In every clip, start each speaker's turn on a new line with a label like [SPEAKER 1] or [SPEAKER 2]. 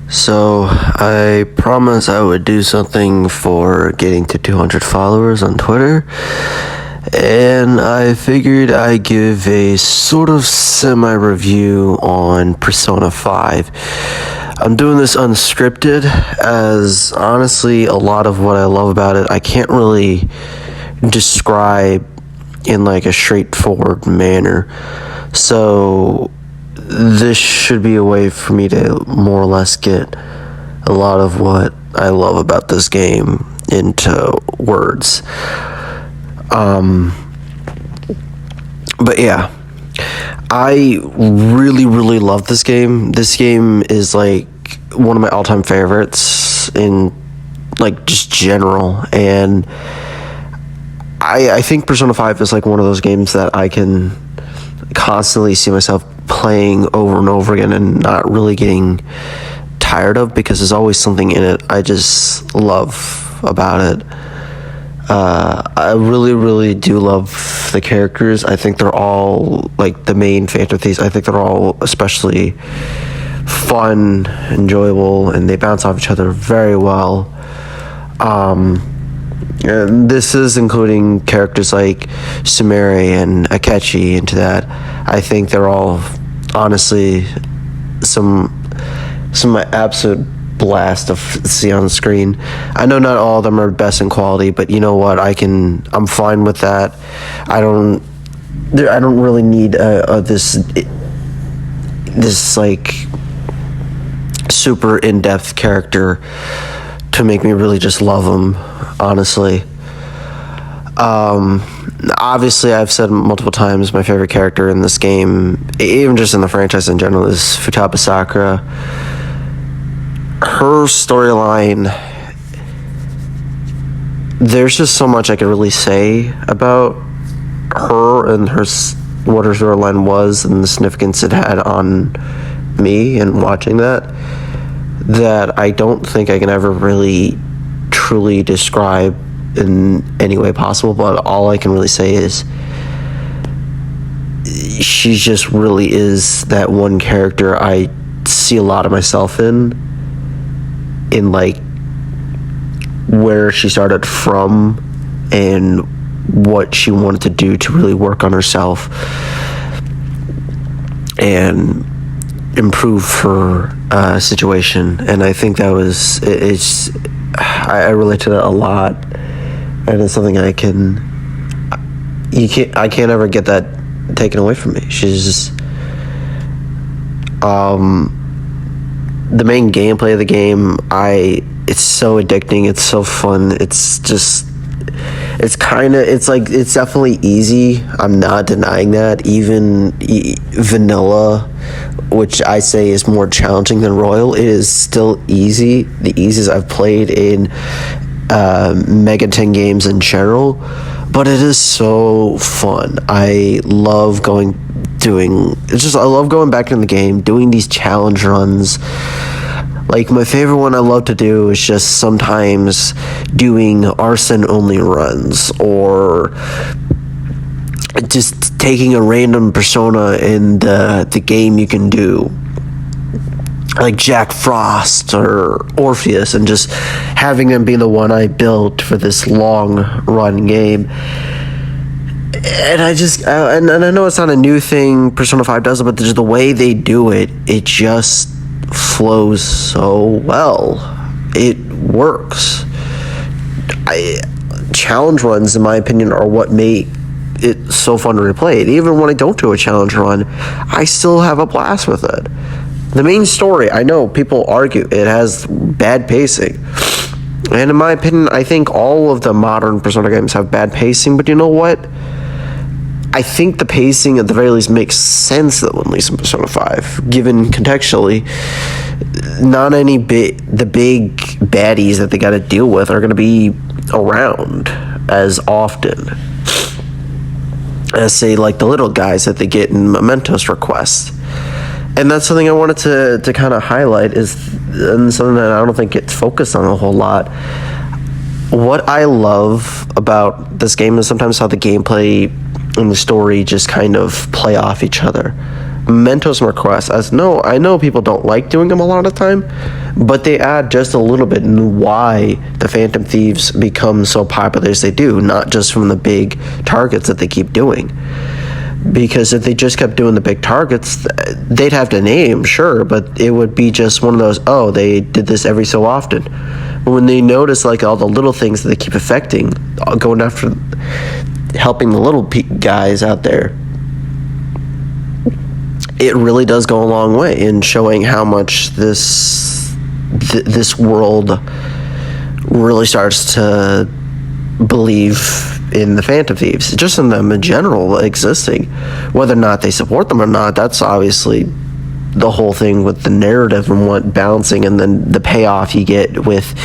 [SPEAKER 1] So, I promised I would do something for getting to 200 followers on Twitter, and I figured I'd give a sort of semi-review on Persona 5. I'm doing this unscripted, as honestly, a lot of what I love about it, I can't really describe in like a straightforward manner. So, this should be a way for me to more or less get a lot of what I love about this game into words. But yeah, I really love this game. This game is like one of my all-time favorites in like just general, and I think Persona 5 is like one of those games that I can constantly see myself playing over and over again and not really getting tired of, because there's always something in it I just love about it. I really do love the characters. I think they're all like the main fantasies. I think they're all especially fun, enjoyable, and they bounce off each other very well. And this is including characters like Sumire and Akechi into that. I think they're all honestly some of my absolute blast to see on screen. I know not all of them are best in quality, but you know what? I'm fine with that. I don't really need this like super in-depth character to make me really just love them, honestly. Obviously, I've said multiple times my favorite character in this game, even just in the franchise in general, is Futaba Sakura. Her storyline, there's just so much I could really say about her and what her storyline was and the significance it had on me and watching that I don't think I can ever really truly describe in any way possible. But all I can really say is she just really is that one character I see a lot of myself in like where she started from and what she wanted to do to really work on herself and improve her situation. And I think that was I relate to that a lot, and it's something I can't ever get that taken away from me. She's just the main gameplay of the game, it's so addicting, it's so fun, it's definitely easy. I'm not denying that. Even vanilla, which I say is more challenging than Royal, it is still easy. The easiest I've played in Megaten games in general, but it is so fun. I love going back in the game, doing these challenge runs. Like, my favorite one I love to do is just sometimes doing arson only runs, or just taking a random persona in the game you can do, like Jack Frost or Orpheus, and just having them be the one I built for this long run game. And I know it's not a new thing Persona 5 does, but just the way they do it, it just flows so well. It works. Challenge runs, in my opinion, are what make it so fun to replay it. Even when I don't do a challenge run, I still have a blast with it. The main story, I know people argue it has bad pacing, and in my opinion, I think all of the modern Persona games have bad pacing, but you know what? I think the pacing at the very least makes sense, at least in Persona 5, given contextually. Not the big baddies that they got to deal with are going to be around as often as, say, like the little guys that they get in Mementos requests. And that's something I wanted to kind of highlight, and something that I don't think gets focused on a whole lot. What I love about this game is sometimes how the gameplay and the story just kind of play off each other. Mentos requests. As no, I know people don't like doing them a lot of time, but they add just a little bit in why the Phantom Thieves become so popular as they do, not just from the big targets that they keep doing. Because if they just kept doing the big targets, they'd have the name, sure, but it would be just one of those, oh, they did this every so often. But when they notice like all the little things that they keep affecting, going after helping the little guys out there, it really does go a long way in showing how much this world really starts to believe in the Phantom Thieves, just in them in general existing. Whether or not they support them or not, that's obviously the whole thing with the narrative and what balancing, and then the payoff you get with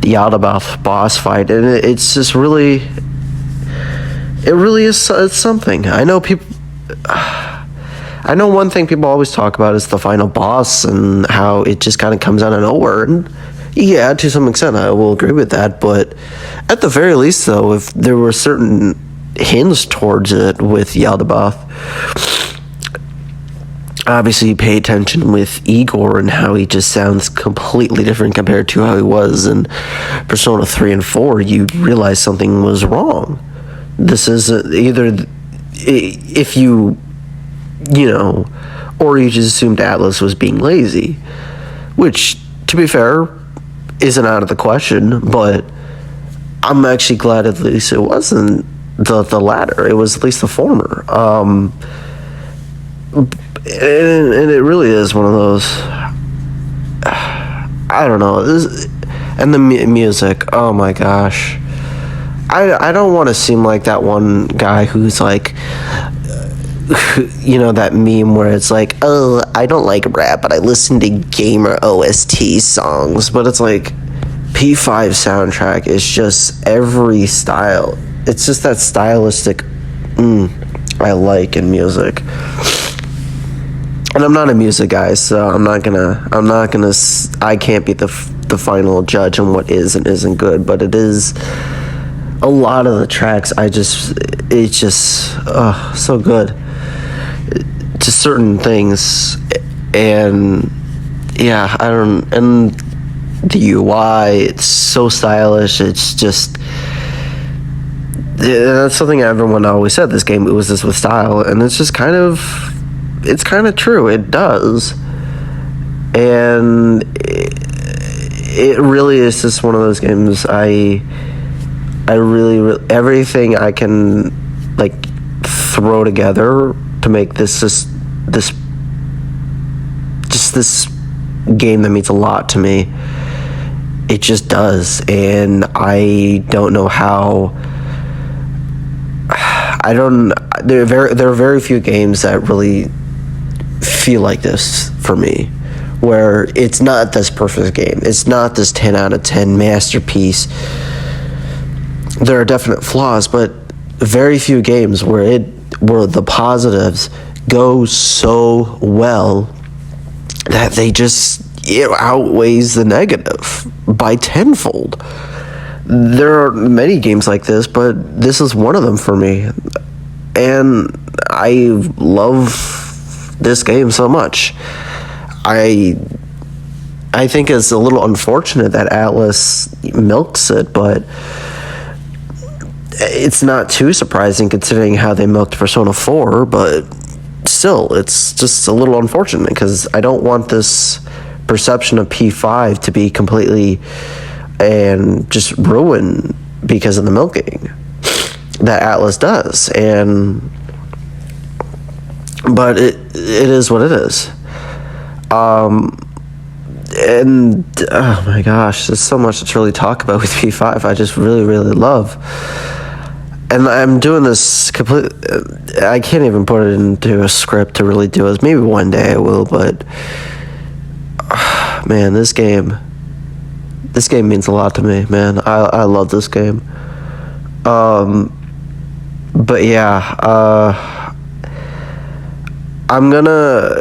[SPEAKER 1] the Yaldabaoth boss fight, and it's just really, it really is, it's something. I know one thing people always talk about is the final boss and how it just kind of comes out of nowhere, and yeah, to some extent I will agree with that, but at the very least though, if there were certain hints towards it with Yaldabaoth, obviously you pay attention with Igor and how he just sounds completely different compared to how he was in Persona 3 and 4, you realize something was wrong. This is either, if you know, or you just assumed Atlas was being lazy, which, to be fair, isn't out of the question, but I'm actually glad at least it wasn't the latter. It was at least the former. And it really is one of those, I don't know, and the music, oh my gosh. I don't want to seem like that one guy who's like, you know, that meme where it's like, oh, I don't like rap, but I listen to gamer OST songs. But it's like, P5 soundtrack is just every style. It's just that stylistic I like in music. And I'm not a music guy, so I can't be the final judge on what is and isn't good, but it is, a lot of the tracks, it's just so good to certain things, and yeah, and the UI, it's so stylish, it's just, that's something everyone always said, this game, it was this with style, and it's just kind of true, it does, and it really is just one of those games, I really, everything I can like throw together to make this game that means a lot to me, it just does, and I don't know how. There are very few games that really feel like this for me, where it's not this perfect game, it's not this 10 out of 10 masterpiece. There are definite flaws, but very few games where the positives go so well that it outweighs the negative by tenfold. There are many games like this, but this is one of them for me. And I love this game so much. I think it's a little unfortunate that Atlas milks it, but it's not too surprising considering how they milked Persona 4, but still, it's just a little unfortunate because I don't want this perception of P5 to be completely and just ruined because of the milking that Atlas does. But it is what it is. And oh my gosh, there's so much to really talk about with P5. I just really, really love. And I'm doing this I can't even put it into a script to really do it. Maybe one day I will, but man, this game means a lot to me, man. I love this game. But yeah, I'm gonna,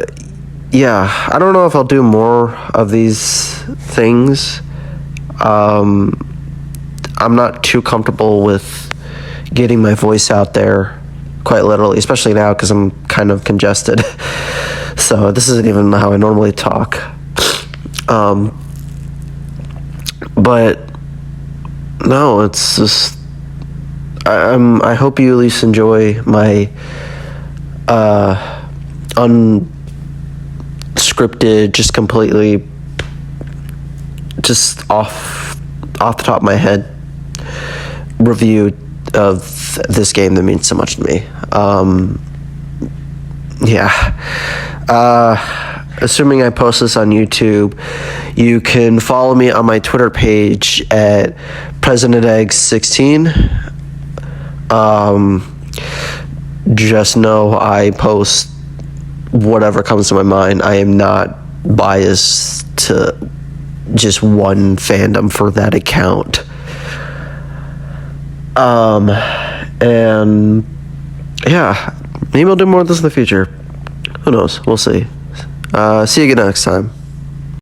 [SPEAKER 1] yeah, I don't know if I'll do more of these things. I'm not too comfortable with getting my voice out there, quite literally, especially now because I'm kind of congested. So this isn't even how I normally talk. But no, it's just I hope you at least enjoy my unscripted, just completely just off the top of my head review of this game that means so much to me. Assuming I post this on YouTube, you can follow me on my Twitter page at PresidentEggs16. Just know I post whatever comes to my mind. I am not biased to just one fandom for that account. And yeah, maybe I'll do more of this in the future. Who knows? We'll see. See you again next time.